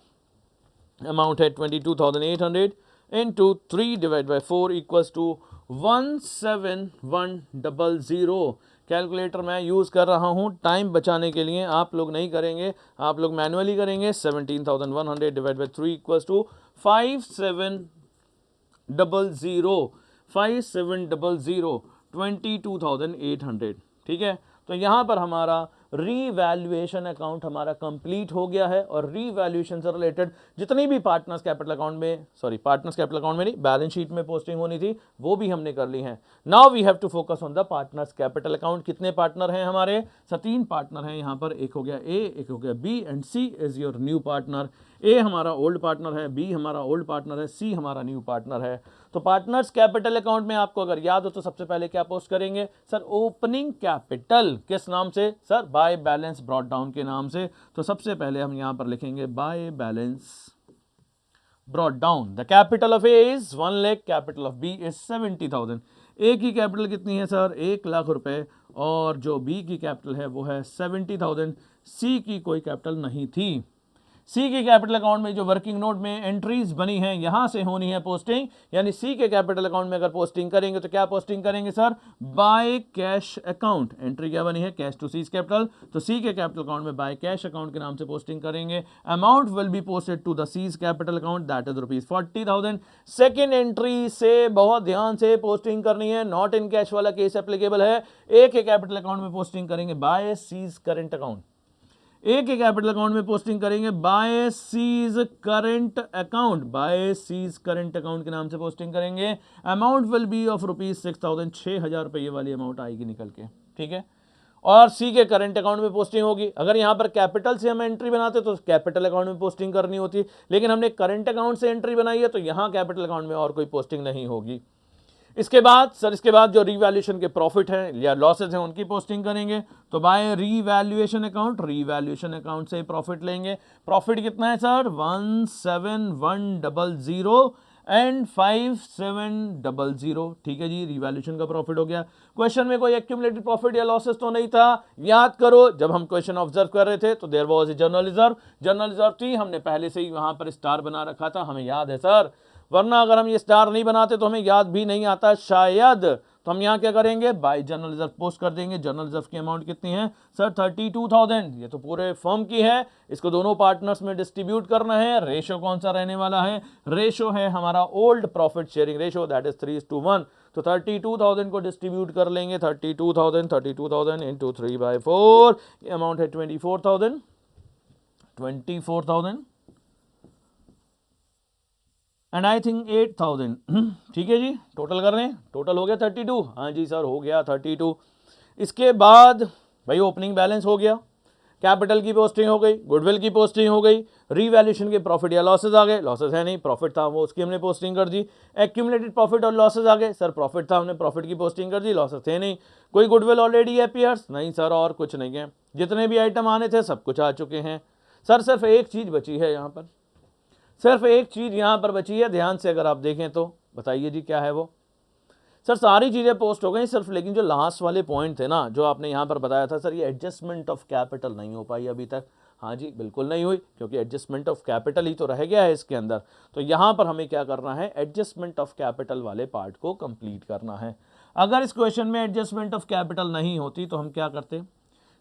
S1: अमाउंट है 22,800 into 3 divide by 4 equals to 17100। Calculator मैं यूज़ कर रहा हूँ टाइम बचाने के लिए, आप लोग नहीं करेंगे, आप लोग मैनुअली करेंगे। 17,100 डिवाइड बाई 3 इक्वल्स टू 5700, 5700, 22,800। ठीक है, तो यहाँ पर हमारा रीवैल्यूएशन अकाउंट हमारा कंप्लीट हो गया है, और रीवैल्यूएशन से रिलेटेड जितनी भी पार्टनर्स कैपिटल अकाउंट में, पार्टनर्स कैपिटल अकाउंट में नहीं, बैलेंस शीट में पोस्टिंग होनी थी, वो भी हमने कर ली है। Now we have to focus on the partners capital account. कितने पार्टनर हैं हमारे? 3 पार्टनर हैं यहाँ पर। एक हो गया ए, एक हो गया B, and C is your new partner. A हमारा ओल्ड पार्टनर है, बी हमारा ओल्ड पार्टनर है, सी हमारा न्यू पार्टनर है। तो पार्टनर्स कैपिटल अकाउंट में आपको अगर याद हो तो सबसे पहले क्या पोस्ट करेंगे सर? Opening capital. किस नाम से sir? Bye balance brought down के नाम से। तो सबसे पहले हम यहां पर लिखेंगे by balance brought down. The capital of A is 1 lakh, capital of B is 70,000। A की कैपिटल कितनी है सर? 1 लाख रुपए, और जो बी की कैपिटल है वो है 70,000। सी की कोई कैपिटल नहीं थी। सी के कैपिटल अकाउंट में जो वर्किंग नोट में एंट्रीज बनी हैं, यहां से होनी है पोस्टिंग। यानी सी के कैपिटल अकाउंट में अगर पोस्टिंग करेंगे तो क्या पोस्टिंग करेंगे sir? By cash account. Entry क्या बनी है? Cash to C's capital. तो सी के कैपिटल अकाउंट में बाय कैश अकाउंट के नाम से पोस्टिंग करेंगे। Amount will be posted to the C's capital account, that is ₹40,000। Second entry से बहुत ध्यान से पोस्टिंग करनी है, नॉट इन कैश वाला केस एप्लीकेबल है। ए के कैपिटल अकाउंट में पोस्टिंग करेंगे बाय सीज करेंट अकाउंट। ए के कैपिटल अकाउंट में पोस्टिंग करेंगे by C's current account, by C's current account के नाम से पोस्टिंग करेंगे। अमाउंट विल बी ऑफ ₹6,000, 6,000 रुपये वाली अमाउंट आएगी निकल के। ठीक है, और सी के करंट अकाउंट में पोस्टिंग होगी। अगर यहां पर कैपिटल से हम एंट्री बनाते तो कैपिटल अकाउंट में पोस्टिंग करनी होती, लेकिन हमने करंट अकाउंट से एंट्री बनाई है तो यहां कैपिटल अकाउंट में और कोई पोस्टिंग नहीं होगी। इसके बाद सर, इसके बाद जो रीवैल्यूएशन के प्रॉफिट हैं या लॉसेज हैं उनकी पोस्टिंग करेंगे। तो by revaluation account, revaluation account से प्रॉफिट लेंगे। प्रॉफिट कितना है सर? 17,100 एंड 5,700। ठीक है जी, रिवैल्यूएशन का प्रॉफिट हो गया। क्वेश्चन में कोई एक्यूमुलेटेड प्रॉफिट या लॉसेस तो नहीं था। याद करो, जब हम क्वेश्चन ऑब्जर्व कर रहे थे तो there was a general reserve. General reserve थी, हमने पहले से ही वहां पर स्टार बना रखा था, हमें याद है सर। वरना अगर हम ये स्टार नहीं बनाते तो हमें याद भी नहीं आता शायद। तो हम यहाँ क्या करेंगे? बाय जर्नल रिजर्व पोस्ट कर देंगे। जर्नल रिजर्व की अमाउंट कितनी है सर? 32,000। ये तो पूरे फर्म की है, इसको दोनों पार्टनर्स में डिस्ट्रीब्यूट करना है। रेशो कौन सा रहने वाला है? रेशो है हमारा old profit sharing ratio, that is 3:1। तो 32,000 को डिस्ट्रीब्यूट कर लेंगे। 32,000 इंटू 3/4, ये अमाउंट है 24,000, 24,000 एंड आई थिंक 8,000। ठीक है जी, टोटल कर रहे हैं। टोटल हो गया 32। हाँ जी सर, हो गया 32। इसके बाद भाई ओपनिंग बैलेंस हो गया, कैपिटल की पोस्टिंग हो गई, गुडविल की पोस्टिंग हो गई, रीवैल्यूएशन के प्रॉफिट या लॉसेज आ गए। लॉसेज है नहीं, प्रॉफिट था वो, उसकी हमने पोस्टिंग कर दी। एक्यूमुलेटेड प्रॉफिट और लॉसेज आ गए सर, प्रॉफिट था, हमने प्रॉफिट की पोस्टिंग कर दी, लॉसेज थे नहीं। कोई गुडविल ऑलरेडी अपीयर्स नहीं सर, और कुछ नहीं है। जितने भी आइटम आने थे सब कुछ आ चुके हैं सर। सिर्फ एक चीज बची है यहाँ पर, सिर्फ एक चीज यहां पर बची है। ध्यान से अगर आप देखें तो बताइए जी क्या है वो? सर सारी चीजें पोस्ट हो गई सिर्फ, लेकिन जो लास्ट वाले पॉइंट थे ना, जो आपने यहां पर बताया था सर, ये एडजस्टमेंट ऑफ कैपिटल नहीं हो पाई अभी तक। हाँ जी, बिल्कुल नहीं हुई, क्योंकि एडजस्टमेंट ऑफ कैपिटल ही तो रह गया है इसके अंदर। तो यहां पर हमें क्या करना है? एडजस्टमेंट ऑफ कैपिटल वाले पार्ट को कंप्लीट करना है। अगर इस क्वेश्चन में एडजस्टमेंट ऑफ कैपिटल नहीं होती तो हम क्या करते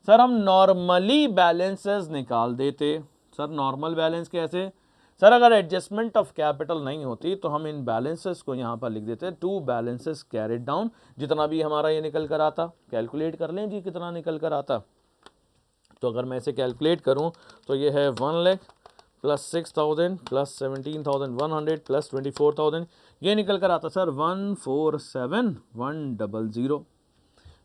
S1: सर? हम नॉर्मली बैलेंसेस निकाल देते। सर नॉर्मल बैलेंस कैसे सर? अगर एडजस्टमेंट ऑफ कैपिटल नहीं होती तो हम इन बैलेंसेस को यहाँ पर लिख देते, 2 बैलेंसेस कैरिड डाउन। जितना भी हमारा ये निकल कर आता, कैलकुलेट कर लें जी कितना निकल कर आता। तो अगर मैं इसे कैलकुलेट करूँ तो ये है 1 लाख प्लस 6,000 प्लस 17,100 प्लस 24,000, ये निकल कर आता सर 147,100।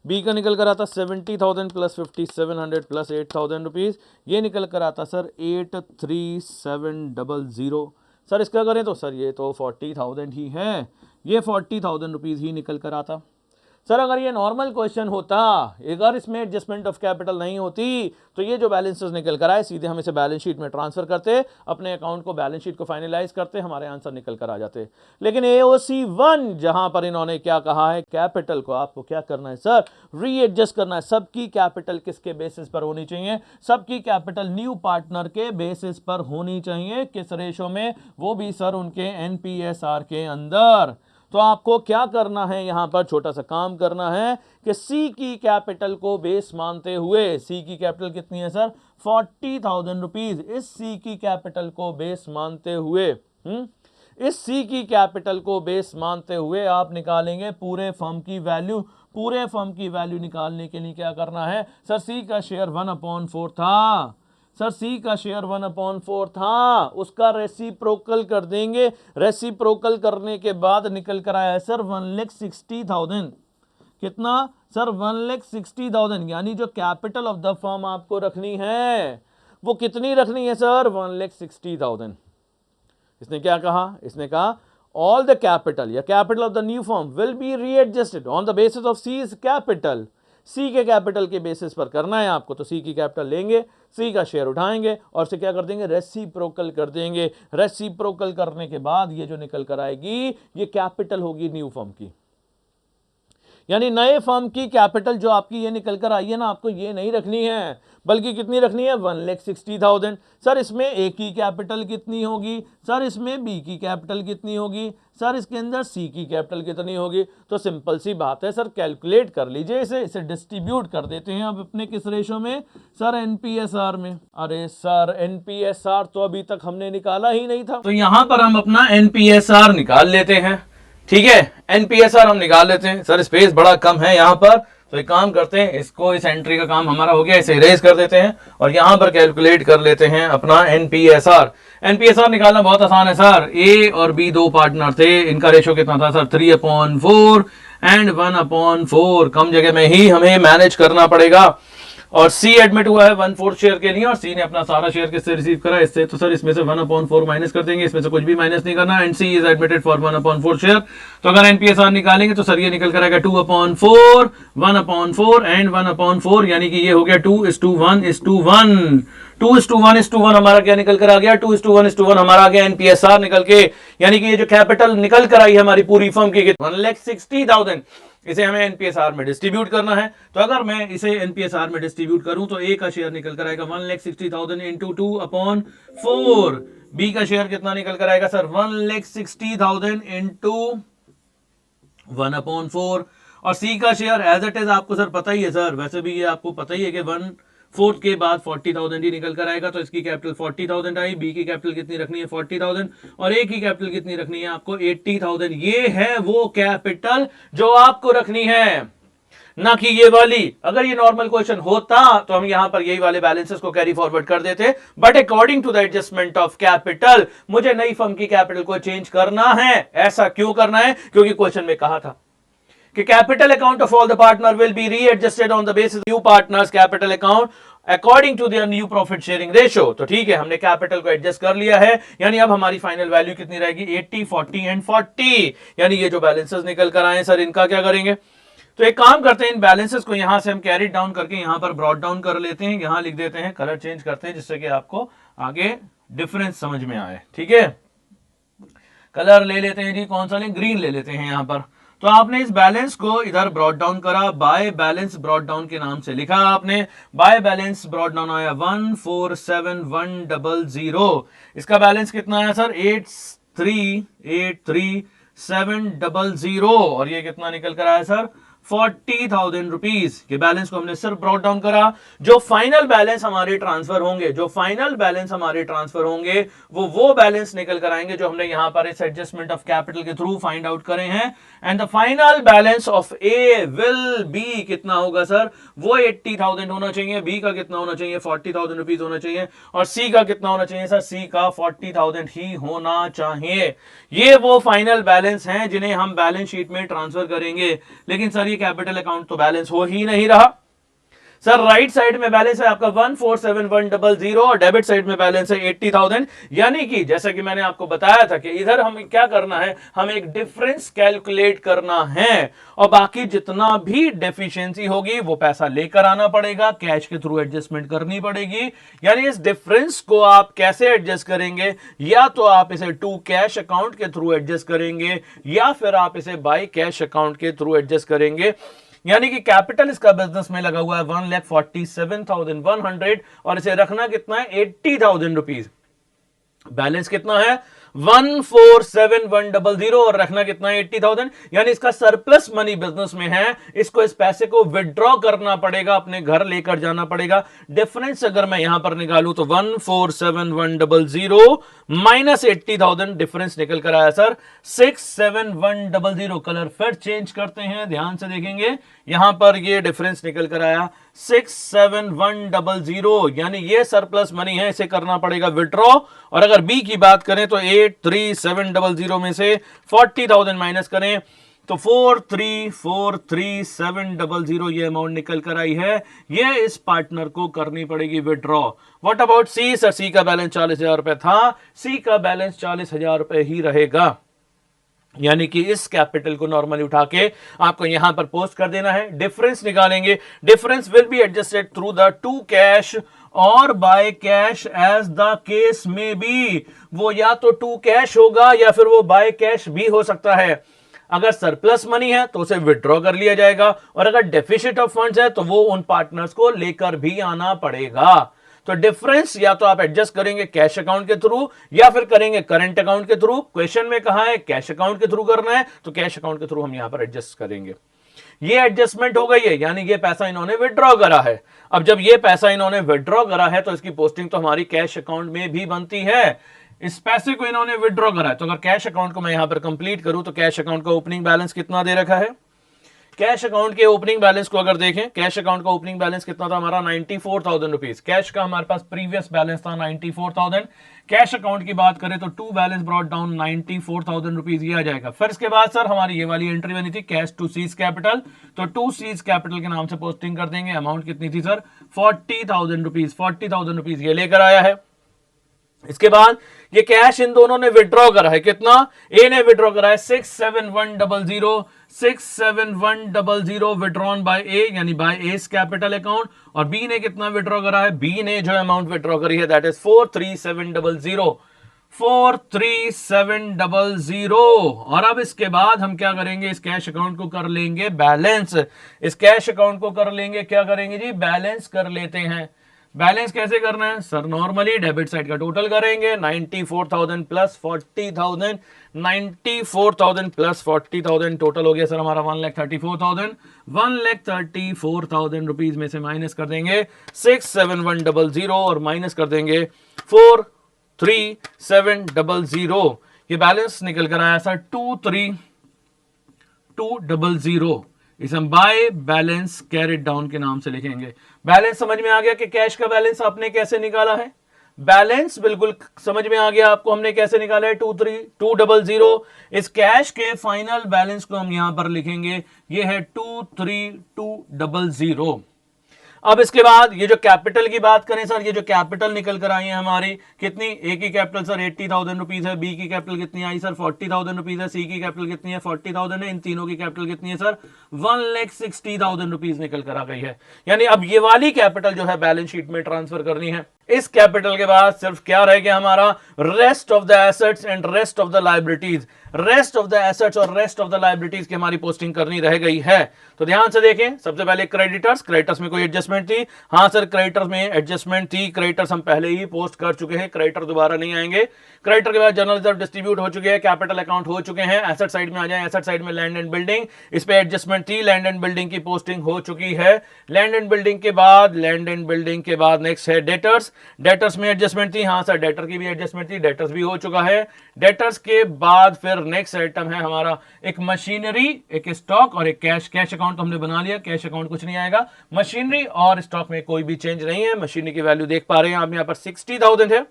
S1: बी का निकल कर आता 70,000 प्लस 5,700 प्लस 8,000 रुपीज़, ये निकल कर आता सर 83,700। सर इसका करें तो सर ये तो 40,000 ही है, ये 40,000 रुपीज़ ही निकल कर आता। सर अगर ये नॉर्मल क्वेश्चन होता, अगर इसमें एडजस्टमेंट ऑफ कैपिटल नहीं होती, तो ये जो बैलेंसेस निकल कर आए सीधे हम इसे बैलेंस शीट में ट्रांसफर करते, अपने अकाउंट को बैलेंस शीट को फाइनलाइज करते, हमारे आंसर निकल कर आ जाते। लेकिन AOC 1 जहां पर इन्होंने क्या कहा है, कैपिटल को आपको क्या करना है सर, रीएडजस्ट करना है। सबकी कैपिटल किसके बेसिस पर होनी चाहिए, सबकी कैपिटल न्यू पार्टनर के बेसिस पर होनी चाहिए। किस रेशो में, वो भी सर उनके NPSR के अंदर। तो आपको क्या करना है, यहां पर छोटा सा काम करना है कि सी की कैपिटल को बेस मानते हुए, सी की कैपिटल कितनी है सर, 40,000 रुपीज। इस सी की कैपिटल को बेस मानते हुए, इस सी की कैपिटल को बेस मानते हुए आप निकालेंगे पूरे फर्म की वैल्यू। पूरे फर्म की वैल्यू निकालने के लिए क्या करना है सर, सी का शेयर 1/4 था सर, सी का शेयर 1/4 था, उसका रेसिप्रोकल कर देंगे। रेसिप्रोकल करने के बाद निकल कर आया है सर 1,60,000। कितना सर, 1,60,000। यानी जो कैपिटल ऑफ द फर्म आपको रखनी है वो कितनी रखनी है सर, 1,60,000। इसने क्या कहा, इसने कहा ऑल द कैपिटल या capital of the new firm will be readjusted on the basis of C's capital. C के कैपिटल के बेसिस पर करना है आपको, तो सी की कैपिटल लेंगे, सी का शेयर उठाएंगे और से क्या कर देंगे, रेसिप्रोकल कर देंगे। रेसिप्रोकल करने के बाद ये जो निकल कर आएगी ये कैपिटल होगी न्यू फर्म की। यानी नए फर्म की कैपिटल जो आपकी ये निकल कर आई है ना, आपको ये नहीं रखनी है, बल्कि कितनी रखनी है, 1,60,000। सर इसमें ए की कैपिटल कितनी होगी, सर इसमें बी की कैपिटल कितनी होगी, सर इसके अंदर सी की कैपिटल कितनी होगी। तो सिंपल सी बात है सर, कैलकुलेट कर लीजिए इसे डिस्ट्रीब्यूट कर देते हैं अब अपने किस रेशो में सर, NPSR में। अरे सर NPSR तो अभी तक हमने निकाला ही नहीं था, तो यहां पर हम अपना NPSR निकाल लेते हैं। ठीक है, NPSR हम निकाल लेते हैं। सर स्पेस बड़ा कम है यहाँ पर, तो एक काम करते हैं, इसको इस एंट्री का काम हमारा हो गया, इसे इरेज कर देते हैं और यहां पर कैलकुलेट कर लेते हैं अपना NPSR। NPSR निकालना बहुत आसान है सर। A और B दो पार्टनर थे, इनका रेशो कितना था सर, 3/4 एंड 1/4। कम जगह में ही हमें मैनेज करना पड़ेगा। और सी एडमिट हुआ है 1/4 शेयर के लिए और सी ने अपना सारा शेयर किससे रिसीव करा, इससे। तो सर इसमें से 1/4 माइनस कर देंगे, इसमें से कुछ भी माइनस नहीं करना। And C is admitted for 1/4 share. तो अगर NPSR निकालेंगे तो सर ये निकल कर आएगा 2/4, 1/4 एंड 1/4, यानी कि ये हो गया 2:1:1। 2:1:1 हमारा क्या निकल कर आ गया, 2:1:1 हमारा आ गया NPSR निकल के। यानी कि ये जो कैपिटल निकल कर आई है हमारी पूरी फर्म की 1,60,000, इसे हमें NPSR में डिस्ट्रीब्यूट करना है। तो अगर मैं इसे NPSR में डिस्ट्रीब्यूट करूं तो A का शेयर निकल कर आएगा 1,60,000 इंटू 2/4। B का शेयर कितना निकल कर आएगा सर, 1,60,000 इंटू 1/4। और C का शेयर एज इट इज आपको सर पता ही है सर, वैसे भी ये आपको पता ही है कि 1/4 के बाद 40,000 ही निकल कर आएगा। तो इसकी कैपिटल 40,000 आई, बी की कैपिटल कितनी रखनी है 40,000 और ए की कैपिटल कितनी रखनी है आपको 80,000। ये है वो कैपिटल जो आपको रखनी है, ना कि ये वाली। अगर ये नॉर्मल क्वेश्चन होता तो हम यहां पर यही वाले बैलेंसेस को कैरी फॉरवर्ड कर देते, but according to the adjustment of capital मुझे नई फर्म की कैपिटल को चेंज करना है। ऐसा क्यों करना है, क्योंकि क्वेश्चन में कहा था कि capital account of all the partner will be readjusted on the basis new partners capital account according to their new profit sharing ratio. तो ठीक है, हमने कैपिटल को एडजस्ट कर लिया है, यानी अब हमारी फाइनल वैल्यू कितनी रहेगी 80, 40 एंड 40। यानी ये जो बैलेंसेस निकल कर आए सर, इनका क्या करेंगे। तो एक काम करते हैं, इन बैलेंसेस को यहां से हम कैरी डाउन करके यहां पर ब्रॉड डाउन कर लेते हैं, यहां लिख देते हैं, कलर चेंज करते हैं जिससे कि आपको आगे डिफरेंस समझ में आए। ठीक है, कलर ले लेते हैं जी, कौन सा लें, ग्रीन ले लेते हैं यहां पर। तो आपने इस बैलेंस को इधर ब्रॉड डाउन करा, बाय बैलेंस ब्रॉड डाउन के नाम से लिखा आपने। बाय बैलेंस ब्रॉड डाउन आया 147,100। इसका बैलेंस कितना आया सर, 83,83,700 और ये कितना निकल कर आया सर 40,000 रुपीज के बैलेंस को हमने सिर्फ ब्रॉड डाउन करा। जो फाइनल बैलेंस हमारे ट्रांसफर होंगे, जो फाइनल बैलेंस हमारे ट्रांसफर होंगे वो बैलेंस निकल कर आएंगे जो हमने यहां पर इस एडजस्टमेंट ऑफ कैपिटल के थ्रू फाइंड आउट करे हैं। And the final balance of A will be कितना होगा सर, वो 80,000 होना चाहिए, बी का कितना होना चाहिए 40,000 रुपीज होना चाहिए और सी का कितना होना चाहिए सर, सी का 40,000 ही होना चाहिए। ये वो फाइनल बैलेंस हैं जिन्हें हम बैलेंस शीट में ट्रांसफर करेंगे। लेकिन सर ये कैपिटल अकाउंट तो बैलेंस हो ही नहीं रहा। सर राइट साइड में बैलेंस है आपका 147,100 और डेबिट साइड में बैलेंस है 80,000। यानी कि जैसा कि मैंने आपको बताया था कि इधर हमें क्या करना है, हमें एक डिफरेंस कैलकुलेट करना है और बाकी जितना भी डेफिशिएंसी होगी वो पैसा लेकर आना पड़ेगा, कैश के थ्रू एडजस्टमेंट करनी पड़ेगी। यानी इस डिफरेंस को आप कैसे एडजस्ट करेंगे, या तो आप इसे टू कैश अकाउंट के थ्रू एडजस्ट करेंगे या फिर आप इसे बाय कैश अकाउंट के थ्रू एडजस्ट करेंगे। यानी कि कैपिटल इसका बिजनेस में लगा हुआ है 1,47,100 और इसे रखना कितना है 80,000 रुपीज। बैलेंस कितना है 147,100 और रखना कितना है 80,000। यानी इसका सरप्लस मनी बिजनेस में है, इसको इस पैसे को विड्रॉ करना पड़ेगा, अपने घर लेकर जाना पड़ेगा। डिफरेंस अगर मैं यहां पर निकालूं तो 147,100 माइनस 80,000 डिफरेंस निकल कर आया सर 67,100। कलर फिर चेंज करते हैं, ध्यान से देखेंगे यहां पर ये डिफरेंस निकल कर आया 67,100। यानी ये सरप्लस मनी है, इसे करना पड़ेगा विड्रॉ। और अगर बी की बात करें तो 83,700 में से 40,000 माइनस करें तो 43,43,700 ये अमाउंट निकल कर आई है, ये इस पार्टनर को करनी पड़ेगी withdraw. What about C? Sir C का बैलेंस 40,000 रुपए था, सी का बैलेंस 40,000 रुपए ही रहेगा। यानी कि इस कैपिटल को नॉर्मली उठा के आपको यहां पर पोस्ट कर देना है। डिफरेंस निकालेंगे, difference will be adjusted through the to cash और by cash as the case में बी। वो या तो टू कैश होगा या फिर वो बाय कैश भी हो सकता है। अगर सरप्लस मनी है तो उसे विड्रॉ कर लिया जाएगा और अगर डेफिसिट ऑफ फंड्स है तो वो उन पार्टनर्स को लेकर भी आना पड़ेगा। तो डिफरेंस या तो आप एडजस्ट करेंगे कैश अकाउंट के थ्रू या फिर करेंगे करंट अकाउंट के थ्रू। क्वेश्चन में कहा है कैश अकाउंट के थ्रू करना है तो कैश अकाउंट के थ्रू हम यहां पर एडजस्ट करेंगे। ये एडजस्टमेंट हो गई है, यानी ये पैसा इन्होंने विड्रॉ करा है। अब जब ये पैसा इन्होंने विड्रॉ करा है तो इसकी पोस्टिंग तो हमारी कैश अकाउंट में भी बनती है। इस पैसे को इन्होंने विड्रॉ करा है तो अगर कैश अकाउंट को मैं यहां पर कंप्लीट करूं तो कैश अकाउंट का ओपनिंग बैलेंस कितना दे रखा है। कैश अकाउंट के ओपनिंग बैलेंस को अगर देखें, कैश अकाउंट का ओपनिंग बैलेंस कितना था हमारा 94,000 रुपीज। कैश का हमारे पास प्रीवियस बैलेंस था 94,000। कैश अकाउंट की बात करें तो to balance brought down 94,000 rupees ये आ जाएगा। फिर इसके बाद सर हमारी ये वाली एंट्री बनी थी कैश टू सीज कैपिटल, तो टू सीज कैपिटल के नाम से पोस्टिंग कर देंगे। अमाउंट कितनी थी सर 40,000 रुपीज। 40,000 रुपीज ये लेकर आया है। इसके बाद ये कैश इन दोनों ने विड्रॉ करा है, कितना, ए ने विड्रॉ करा है 67,100। 67,100 विड्रॉन बाय ए यानी बाय एस कैपिटल अकाउंट। और बी ने कितना विड्रॉ करा है, बी ने जो अमाउंट विड्रॉ करी है दैट इज 43,700। 43,700। और अब इसके बाद हम क्या करेंगे, इस कैश अकाउंट को कर लेंगे बैलेंस। इस कैश अकाउंट को कर लेंगे, क्या करेंगे जी, बैलेंस कर लेते हैं। बैलेंस कैसे करना है सर, नॉर्मली डेबिट साइड का टोटल करेंगे 94,000 प्लस 40,000। 94,000 प्लस 40,000 टोटल हो गया सर हमारा 1,34,000। 1,34,000 रुपीज में से माइनस कर देंगे 67,100 और माइनस कर देंगे 43,700। ये बैलेंस निकल कर आया सर 23,200। इसे हम बाय बैलेंस कैरिड डाउन के नाम से लिखेंगे। बैलेंस समझ में आ गया कि कैश का बैलेंस आपने कैसे निकाला है। बैलेंस बिल्कुल समझ में आ गया आपको, हमने कैसे निकाला है 23,200। इस कैश के फाइनल बैलेंस को हम यहां पर लिखेंगे, ये है 23,200। अब इसके बाद ये जो कैपिटल की बात करें सर, ये जो कैपिटल निकल कर आई है हमारी कितनी, ए की कैपिटल सर 80,000 रुपीज है, बी की कैपिटल कितनी आई सर 40,000 रुपीज है, सी की कैपिटल कितनी है 40,000 है, इन तीनों की कैपिटल कितनी है सर 1,60,000 रुपीज निकल कर आ गई है। यानी अब ये वाली कैपिटल जो है बैलेंस शीट में ट्रांसफर करनी है। इस कैपिटल के बाद सिर्फ क्या रह गया हमारा, rest of the assets and rest of the liabilities. Rest of the assets और रेस्ट ऑफ द लायबिलिटीज की हमारी पोस्टिंग करनी रह गई है। तो ध्यान से देखें, सबसे पहले क्रेडिटर्स। क्रेडिटर्स में कोई एडजस्टमेंट थी? हाँ सर क्रेडिटर्स में एडजस्टमेंट थी। क्रेडिटर्स हम पहले ही पोस्ट कर चुके हैं, क्रेडिटर दोबारा नहीं आएंगे। क्रेडिटर के बाद जनरल रिजर्व डिस्ट्रीब्यूट हो चुके हैं, कैपिटल अकाउंट हो चुके हैं। एसेट साइड में आ जाए, एसेट साइड में लैंड एंड बिल्डिंग, इस पे एडजस्टमेंट थी, लैंड एंड बिल्डिंग की पोस्टिंग हो चुकी है। लैंड एंड बिल्डिंग के बाद नेक्स्ट है डेटर्स। डेटर्स में एडजस्टमेंट थी, हाँ सर डेटर की भी एडजस्टमेंट थी, डेटर्स भी हो चुका है। डेटर्स के बाद फिर नेक्स्ट आइटम है हमारा एक मशीनरी, एक स्टॉक और एक कैश। कैश अकाउंट तो हमने बना लिया, कैश अकाउंट कुछ नहीं आएगा। मशीनरी और स्टॉक में कोई भी चेंज नहीं है। मशीनरी की वैल्यू देख पा रहे हैं आप, यहां पर 60,000 है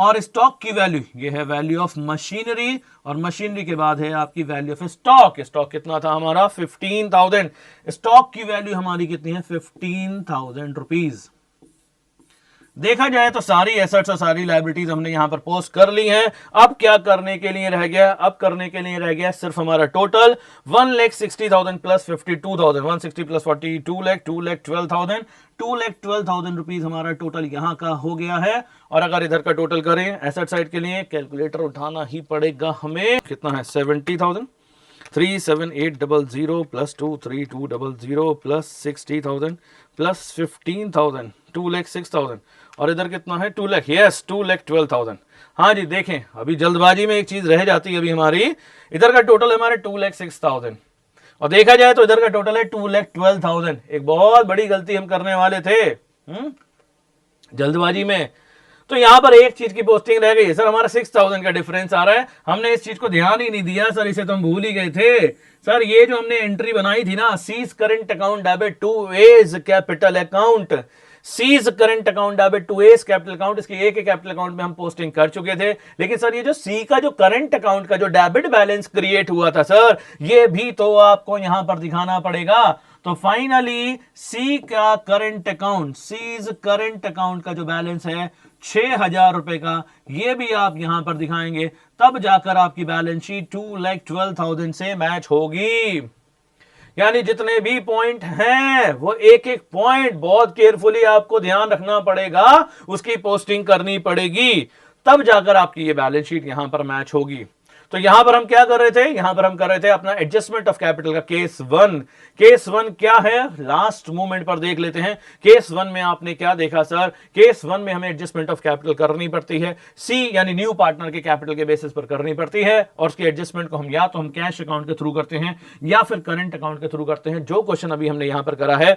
S1: और स्टॉक की वैल्यू, ये है वैल्यू ऑफ मशीनरी, और मशीनरी के बाद है आपकी वैल्यू ऑफ स्टॉक। स्टॉक कितना था हमारा 15,000, स्टॉक की वैल्यू हमारी कितनी है 15,000 रुपीज। देखा जाए तो सारी एसेट्स और सारी लायबिलिटीज हमने यहां पर पोस्ट कर ली हैं। अब क्या करने के लिए रह गया, अब करने के लिए रह गया सिर्फ हमारा total 1,60,000 plus 52,000, 160 plus 40 2 lakh, 2,12,000, 2,12,000 rupees हमारा टोटल यहां का हो गया है। और अगर इधर का टोटल करें एसेट साइड के लिए, कैलकुलेटर उठाना ही पड़ेगा हमें, कितना है 70,000, 37800 प्लस 23200 प्लस 60,000 प्लस 15,000, 2,06,000, और इधर कितना है 2 लाख, यस 2,12,000। हाँ जी देखें, अभी जल्दबाजी में एक चीज रह जाती है अभी हमारी, इधर का टोटल है हमारे 2,06,000 और देखा जाए तो इधर का टोटल है 2,12,000। एक बहुत बड़ी गलती हम करने वाले थे जल्दबाजी में। तो यहां पर एक चीज की पोस्टिंग रह गई है, सर हमारा 6,000 का डिफरेंस आ रहा है, हमने इस चीज को ध्यान ही नहीं दिया सर, इसे तो हम भूल ही गए थे। सर ये जो हमने एंट्री बनाई थी ना, C's current account debit to A's capital account, C's current account debit to A's capital account, इसकी एक कैपिटल अकाउंट में हम पोस्टिंग कर चुके थे। लेकिन सर ये जो सी का जो करंट अकाउंट का जो डेबिट बैलेंस क्रिएट हुआ था सर, ये भी तो आपको यहां पर दिखाना पड़ेगा। तो फाइनली सी का current account, C's current account का जो बैलेंस है 6,000 रुपए का, ये भी आप यहां पर दिखाएंगे, तब जाकर आपकी बैलेंस शीट 2,12,000 से मैच होगी। यानी जितने भी पॉइंट हैं वो एक एक पॉइंट बहुत केयरफुली आपको ध्यान रखना पड़ेगा, उसकी पोस्टिंग करनी पड़ेगी, तब जाकर आपकी ये बैलेंस शीट यहां पर मैच होगी। तो यहां पर हम क्या कर रहे थे, यहां पर हम कर रहे थे अपना एडजस्टमेंट ऑफ कैपिटल का केस 1। केस 1 क्या है, लास्ट मोमेंट पर देख लेते हैं। केस 1 में आपने क्या देखा सर, केस 1 में हमें एडजस्टमेंट ऑफ कैपिटल करनी पड़ती है, सी यानी न्यू पार्टनर के कैपिटल के बेसिस पर करनी पड़ती है, और उसके एडजस्टमेंट को हम या तो हम कैश अकाउंट के थ्रू करते हैं या फिर करंट अकाउंट के थ्रू करते हैं। जो क्वेश्चन अभी हमने यहां पर करा है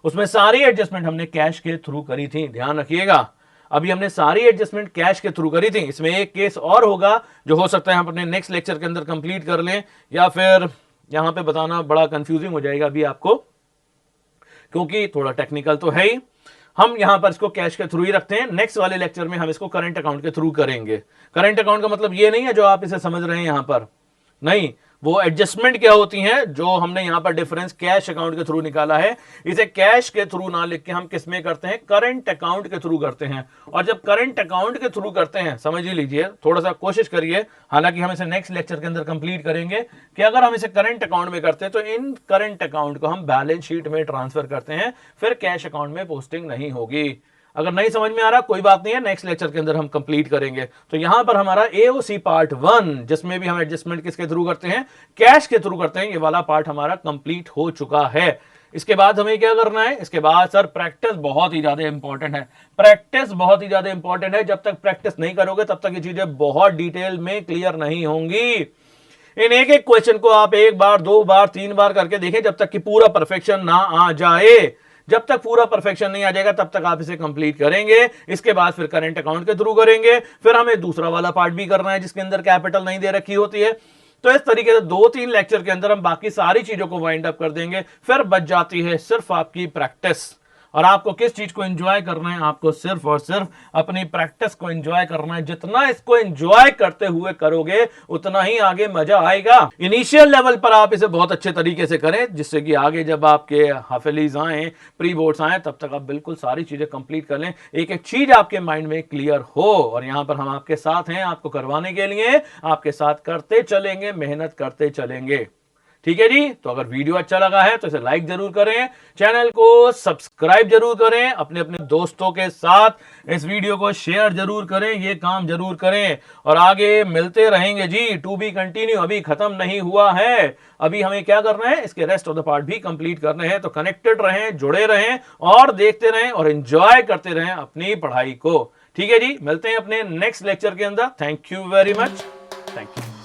S1: उसमें सारी एडजस्टमेंट हमने कैश के थ्रू करी थी, ध्यान रखिएगा। अभी हमने सारी एडजस्टमेंट कैश के थ्रू करी थी। इसमें एक केस और होगा जो हो सकता है हम अपने नेक्स्ट लेक्चर के अंदर कंप्लीट कर लें, या फिर यहां पे बताना बड़ा कंफ्यूजिंग हो जाएगा अभी आपको, क्योंकि थोड़ा टेक्निकल तो है ही। हम यहां पर इसको कैश के थ्रू ही रखते हैं, नेक्स्ट वाले लेक्चर में हम इसको करंट अकाउंट के थ्रू करेंगे। करंट अकाउंट का मतलब ये नहीं है जो आप इसे समझ रहे हैं यहां पर, नहीं, वो एडजस्टमेंट क्या होती हैं जो हमने यहां पर डिफरेंस कैश अकाउंट के थ्रू निकाला है, इसे कैश के थ्रू ना लिख के हम किस में करते हैं, करंट अकाउंट के थ्रू करते हैं। और जब करंट अकाउंट के थ्रू करते हैं, समझ ही लीजिए, थोड़ा सा कोशिश करिए, हालांकि हम इसे नेक्स्ट लेक्चर के अंदर कंप्लीट करेंगे, कि अगर हम इसे करंट अकाउंट में करते हैं तो इन करंट अकाउंट को हम बैलेंस शीट में ट्रांसफर करते हैं, फिर कैश अकाउंट में पोस्टिंग नहीं होगी। अगर नहीं समझ में आ रहा कोई बात नहीं है, नेक्स्ट लेक्चर के अंदर हम कंप्लीट करेंगे। तो यहां पर हमारा एओसी पार्ट 1, जिसमें भी हम एडजस्टमेंट किसके थ्रू करते हैं, कैश के थ्रू करते हैं, ये वाला पार्ट हमारा कंप्लीट हो चुका है। इसके बाद हमें क्या करना है, इसके बाद सर प्रैक्टिस बहुत ही ज्यादा इंपॉर्टेंट है। प्रैक्टिस बहुत ही ज्यादा इंपॉर्टेंट है, जब तक प्रैक्टिस नहीं करोगे तब तक ये चीजें बहुत डिटेल में क्लियर नहीं होंगी। इन एक एक क्वेश्चन को आप एक बार, दो बार, तीन बार करके देखें, जब तक कि पूरा परफेक्शन ना आ जाए। जब तक पूरा परफेक्शन नहीं आ जाएगा तब तक आप इसे कंप्लीट करेंगे। इसके बाद फिर करंट अकाउंट के थ्रू करेंगे, फिर हमें दूसरा वाला पार्ट भी करना है जिसके अंदर कैपिटल नहीं दे रखी होती है। तो इस तरीके से 2-3 लेक्चर के अंदर हम बाकी सारी चीजों को वाइंड अप कर देंगे। फिर बच जाती है सिर्फ आपकी प्रैक्टिस, और आपको किस चीज को एंजॉय करना है, आपको सिर्फ और सिर्फ अपनी प्रैक्टिस को एंजॉय करना है। जितना इसको एंजॉय करते हुए करोगे उतना ही आगे मजा आएगा। इनिशियल लेवल पर आप इसे बहुत अच्छे तरीके से करें, जिससे कि आगे जब आपके हाफिलीज आए, प्री बोर्ड्स आए, तब तक आप बिल्कुल सारी चीजें कंप्लीट कर लें, एक एक चीज आपके माइंड में क्लियर हो। और यहां पर हम आपके साथ हैं, आपको करवाने के लिए आपके साथ करते चलेंगे, मेहनत करते चलेंगे। ठीक है जी। तो अगर वीडियो अच्छा लगा है तो इसे लाइक जरूर करें, चैनल को सब्सक्राइब जरूर करें, अपने अपने दोस्तों के साथ इस वीडियो को शेयर जरूर करें, ये काम जरूर करें। और आगे मिलते रहेंगे जी, टू बी कंटिन्यू, अभी खत्म नहीं हुआ है। अभी हमें क्या करना है, इसके रेस्ट ऑफ द पार्ट भी कंप्लीट करने हैं। तो कनेक्टेड रहें, जुड़े रहें और देखते रहें और एंजॉय करते रहें अपनी पढ़ाई को। ठीक है जी, मिलते हैं अपने नेक्स्ट लेक्चर के अंदर। Thank you very much, thank you.